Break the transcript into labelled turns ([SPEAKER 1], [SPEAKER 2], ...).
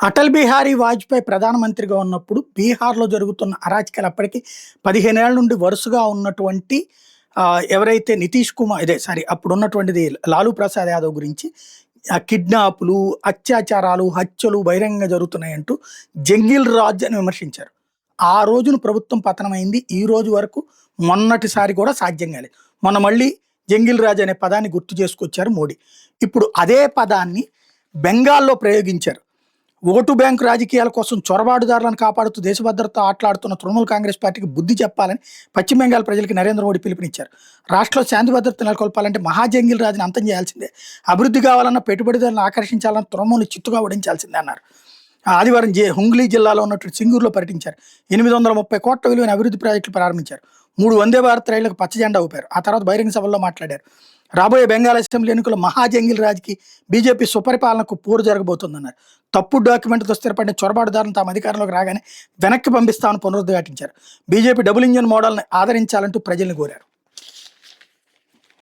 [SPEAKER 1] అటల్ బిహారీ వాజ్పేయి ప్రధానమంత్రిగా ఉన్నప్పుడు బీహార్‌లో జరుగుతున్న అరాచకాలు అప్పటికి 15 ఏళ్ల నుండి వరుసగా ఉన్నటువంటి ఎవరైతే నితీష్ కుమార్ ఇదే సారీ అప్పుడున్నటువంటిది లాలూ ప్రసాద్ యాదవ్ గురించి కిడ్నాపులు, అత్యాచారాలు, హత్యలు బహిరంగంగా జరుగుతున్నాయంటూ జంగిల్ రాజ్ అని విమర్శించారు. ఆ రోజున ప్రభుత్వం పతనమైంది. ఈ రోజు వరకు మొన్నటిసారి కూడా సాధ్యం కాలేదు. మొన్న మళ్ళీ జంగిల్ రాజ్ అనే పదాన్ని గుర్తు చేసుకొచ్చారు మోడీ. ఇప్పుడు అదే పదాన్ని బెంగాల్‌లో ప్రయోగించారు. ఓటు బ్యాంకు రాజకీయాల కోసం చొరబాటుదారులను కాపాడుతూ దేశ భద్రతతో ఆటలాడుతున్న తృణమూల్ కాంగ్రెస్ పార్టీకి బుద్ధి చెప్పాలని పశ్చిమ బెంగాల్ ప్రజలకు నరేంద్ర మోడీ పిలుపునిచ్చారు. రాష్ట్రంలో శాంతి భద్రత నెలకొల్పాలంటే మహాజంగిల్ రాజుని అంతం చేయాల్సిందే. అభివృద్ధి కావాలన్నా పెట్టుబడిదారులను ఆకర్షించాలన్న తృణమూల్ని చిత్తుగా ఓడించాల్సిందే అన్నారు. ఆదివారం హుంగ్లీ జిల్లాలో ఉన్నటువంటి సింగూరులో పర్యటించారు. 830 కోట్ల విలువైన అభివృద్ధి ప్రాజెక్టులు ప్రారంభించారు. 3 వందే భారత్ రైళ్లకు పచ్చ జెండా ఊపారు. ఆ తర్వాత బహిరంగ సభల్లో మాట్లాడారు. రాబోయే బెంగాల్ అసెంబ్లీ ఎన్నికల్లో మహాజంగిల్ రాజ్కి బీజేపీ సుపరిపాలనకు పోరు జరగబోతోందన్నారు. తప్పుడు డాక్యుమెంట్తో స్థిరపడిన చొరబాటుదారులను తాము అధికారంలోకి రాగానే వెనక్కి పంపిస్తామని పునరుద్ఘాటించారు. బీజేపీ డబుల్ ఇంజిన్ మోడల్ని ఆదరించాలంటూ ప్రజల్ని కోరారు.